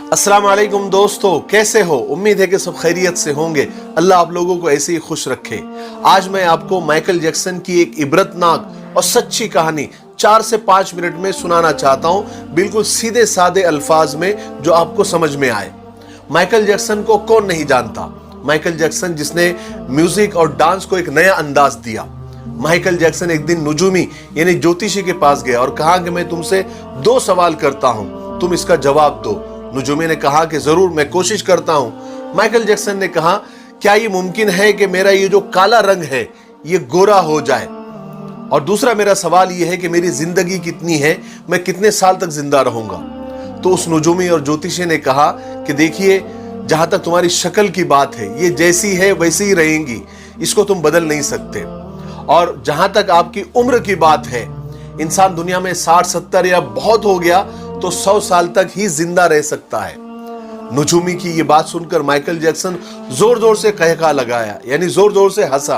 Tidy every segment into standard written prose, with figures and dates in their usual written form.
अस्सलाम वालेकुम दोस्तों, कैसे हो? उम्मीद है कि सब खैरियत से होंगे। अल्लाह आप लोगों को ऐसे ही खुश रखे। आज मैं आपको माइकल जैक्सन की एक इबरतनाक और सच्ची कहानी 4 से 5 मिनट में सुनाना चाहता हूं, बिल्कुल सीधे सादे अल्फाज में जो आपको समझ में आए। माइकल जैक्सन को कौन नहीं जानता? माइकल जैक्सन जिसने म्यूजिक और डांस को एक नया अंदाज दिया। माइकल जैक्सन एक दिन नुजूमी यानी ज्योतिषी के पास गया और कहा कि मैं तुमसे 2 सवाल करता हूं, तुम इसका जवाब दो। नुजूमी ने कहा कि जरूर, मैं कोशिश करता हूं। माइकल जैक्सन ने कहा, क्या ये मुमकिन है कि मेरा ये जो काला रंग है ये गोरा हो जाए? और दूसरा मेरा सवाल ये है कि मेरी जिंदगी कितनी है, मैं कितने साल तक जिंदा रहूंगा? तो उस नुजूमी और ज्योतिषी ने कहा कि देखिए, जहां तक तुम्हारी शक्ल की बात है, ये जैसी है वैसी ही रहेंगी, इसको तुम बदल नहीं सकते। और जहां तक आपकी उम्र की बात है, इंसान दुनिया में 60-70 या बहुत हो गया तो 100 साल तक ही जिंदा रह सकता है। नुजूमी की ये बात सुनकर माइकल जैक्सन जोर जोर से कहका लगाया, यानी जोर जोर से हंसा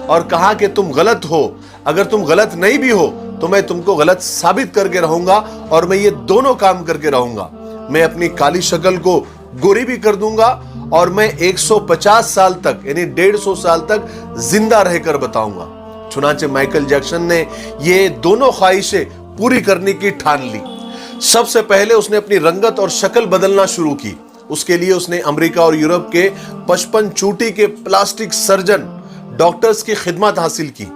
और कहा कि तुम गलत हो। अगर तुम गलत नहीं भी हो तो मैं तुमको गलत साबित करके रहूंगा, और मैं ये दोनों काम करके रहूंगा। मैं अपनी काली शक्ल को गोरी भी कर दूंगा और मैं 150 साल तक यानी 150 साल तक जिंदा रहकर बताऊंगा। चुनाचे माइकल जैक्सन ने ये दोनों ख्वाहिशें पूरी करने की ठान ली। सबसे पहले उसने अपनी रंगत और शक्ल बदलना शुरू की। उसके लिए उसने अमेरिका और यूरोप के 55 चोटी के प्लास्टिक सर्जन डॉक्टर्स की खिदमत हासिल की।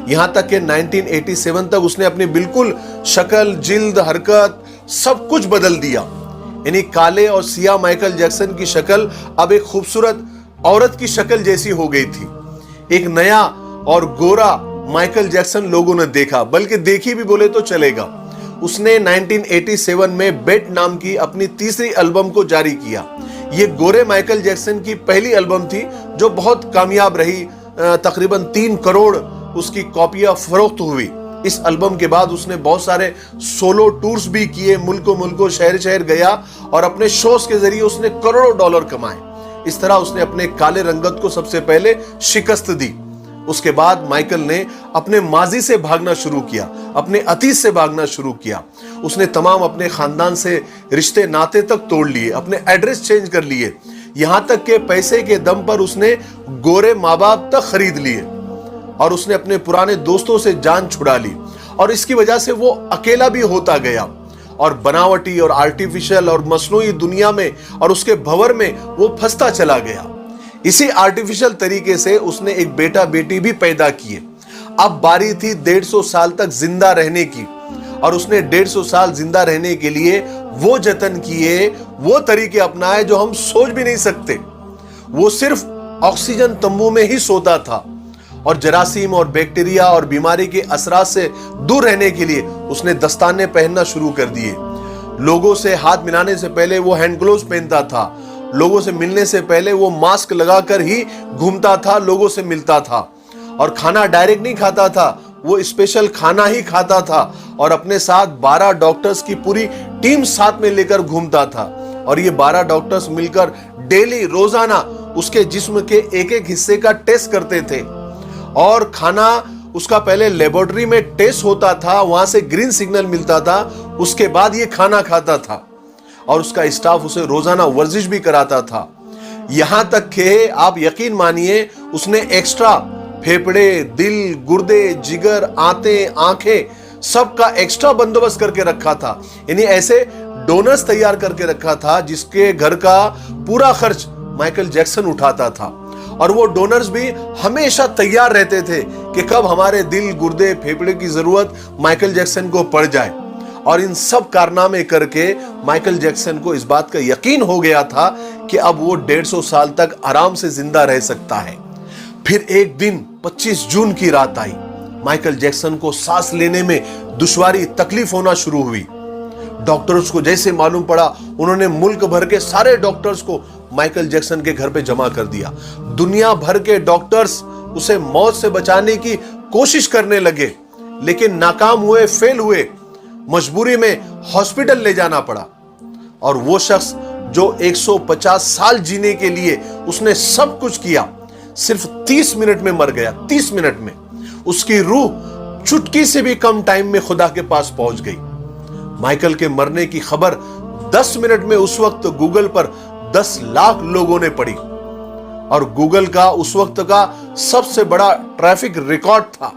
यहां तक कि 1987 तक उसने अपनी बिल्कुल शक्ल, जिल्द, हरकत सब कुछ बदल दिया। यानी काले और सिया माइकल जैक्सन की शक्ल अब एक खूबसूरत औरत की शक्ल जैसी हो गई थी। एक नया और गोरा माइकल जैक्सन लोगों ने देखा, बल्कि देखी भी बोले तो चलेगा। उसने 1987 में बेट नाम की अपनी तीसरी एल्बम को जारी किया। यह गोरे माइकल जैक्सन की पहली एल्बम थी जो बहुत कामयाब रही। तकरीबन 3 करोड़ उसकी कॉपियां फरोख्त हुई। इस एल्बम के बाद उसने बहुत सारे सोलो टूर्स भी किए, मुल्कों मुल्कों, शहर शहर गया और अपने शोज के जरिए उसने करोड़ों डॉलर कमाए। इस तरह उसने अपने काले रंगत को सबसे पहले शिकस्त दी। उसके बाद माइकल ने अपने माजी से भागना शुरू किया, अपने अतीत से भागना शुरू किया। उसने तमाम अपने खानदान से रिश्ते नाते तक तोड़ लिए, अपने एड्रेस चेंज कर लिए, यहां तक के पैसे के दम पर उसने गोरे माँ बाप तक खरीद लिए और उसने अपने पुराने दोस्तों से जान छुड़ा ली। और इसकी वजह से वो अकेला भी होता गया और बनावटी और आर्टिफिशियल और मसनूई दुनिया में और उसके भंवर में वो फंसता चला गया। इसी आर्टिफिशियल तरीके से उसने एक बेटा बेटी भी पैदा किए। अब बारी थी 150 साल तक जिंदा रहने की, और उसने 150 साल जिंदा रहने के लिए वो जतन किए, वो तरीके अपनाए जो हम सोच भी नहीं सकते। वो सिर्फ ऑक्सीजन तंबू में ही सोता था और जरासीम और बैक्टीरिया और बीमारी के असरात से दूर रहने के लिए उसने दस्ताने पहनना शुरू कर दिए। लोगों से हाथ मिलाने से पहले वो हैंड ग्लोव्स पहनता था। लोगों से मिलने से पहले वो मास्क लगाकर ही घूमता था, लोगों से मिलता था। और खाना डायरेक्ट नहीं खाता था, वो स्पेशल खाना ही खाता था। और अपने साथ 12 डॉक्टर्स की पूरी टीम साथ में लेकर घूमता था। और ये 12 डॉक्टर्स मिलकर डेली, रोजाना उसके जिस्म के एक एक हिस्से का टेस्ट करते थे। और खाना उसका पहले लेबोरेटरी में टेस्ट होता था, वहां से ग्रीन सिग्नल मिलता था, उसके बाद ये खाना खाता था। और उसका स्टाफ उसे रोजाना वर्जिश भी कराता था। यहां तक कि आप यकीन मानिए, उसने एक्स्ट्रा फेफड़े, दिल, गुर्दे, जिगर, आंतें, आंखें सबका एक्स्ट्रा बंदोबस्त करके रखा था। यानी ऐसे डोनर्स तैयार करके रखा था जिसके घर का पूरा खर्च माइकल जैक्सन उठाता था। और वो डोनर्स भी हमेशा तैयार रहते थे कि कब हमारे दिल, गुर्दे, फेफड़े की जरूरत माइकल जैक्सन को पड़ जाए। और इन सब कारनामे करके माइकल जैक्सन को इस बात का यकीन हो गया था कि अब वो 150 साल तक आराम से जिंदा रह सकता है। फिर एक दिन 25 जून की रात आई। माइकल जैक्सन को सांस लेने में दुश्वारी, तकलीफ होना शुरू हुई। डॉक्टर्स को जैसे मालूम पड़ा, उन्होंने मुल्क भर के सारे डॉक्टर्स को माइकल जैक्सन के घर पे जमा कर दिया। दुनिया भर के डॉक्टर्स उसे मौत से बचाने की कोशिश करने लगे, लेकिन नाकाम हुए, फेल हुए। मजबूरी में हॉस्पिटल ले जाना पड़ा। और वो शख्स जो 150 साल जीने के लिए उसने सब कुछ किया, सिर्फ 30 मिनट में मर गया। 30 मिनट में उसकी रूह चुटकी से भी कम टाइम में खुदा के पास पहुंच गई। माइकल के मरने की खबर 10 मिनट में उस वक्त गूगल पर 10 लाख लोगों ने पढ़ी और गूगल का उस वक्त का सबसे बड़ा ट्रैफिक रिकॉर्ड था।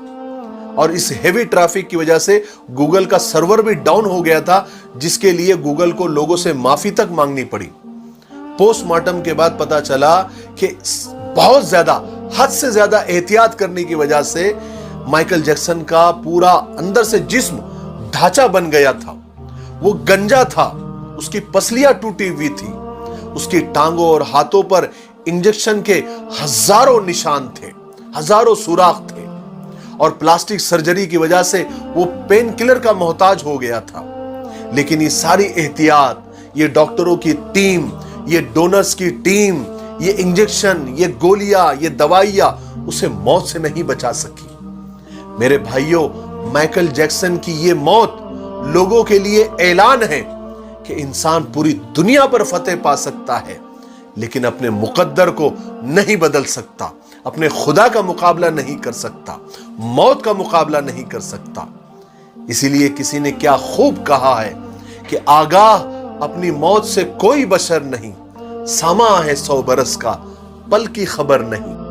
और इस हेवी ट्रैफिक की वजह से गूगल का सर्वर भी डाउन हो गया था, जिसके लिए गूगल को लोगों से माफी तक मांगनी पड़ी। पोस्टमार्टम के बाद पता चला कि बहुत ज्यादा, हद से ज्यादा एहतियात करने की वजह से माइकल जैक्सन का पूरा अंदर से जिस्म ढांचा बन गया था। वो गंजा था, उसकी पसलियां टूटी हुई थी, उसकी टांगों और हाथों पर इंजेक्शन के हजारों निशान थे, हजारों सुराख थे और प्लास्टिक सर्जरी की वजह से वो पेन किलर का मोहताज हो गया था। लेकिन ये सारी एहतियात, ये डॉक्टरों की टीम, ये डोनर्स की टीम, ये इंजेक्शन, ये गोलियां, ये दवाइयां उसे मौत से नहीं बचा सकी। मेरे भाइयों, माइकल जैक्सन की ये मौत लोगों के लिए ऐलान है कि इंसान पूरी दुनिया पर फतेह पा सकता है, लेकिन अपने मुकद्दर को नहीं बदल सकता, अपने खुदा का मुकाबला नहीं कर सकता, मौत का मुकाबला नहीं कर सकता। इसीलिए किसी ने क्या खूब कहा है कि आगाह अपनी मौत से कोई बशर नहीं, सामा है 100 बरस का, पल की खबर नहीं।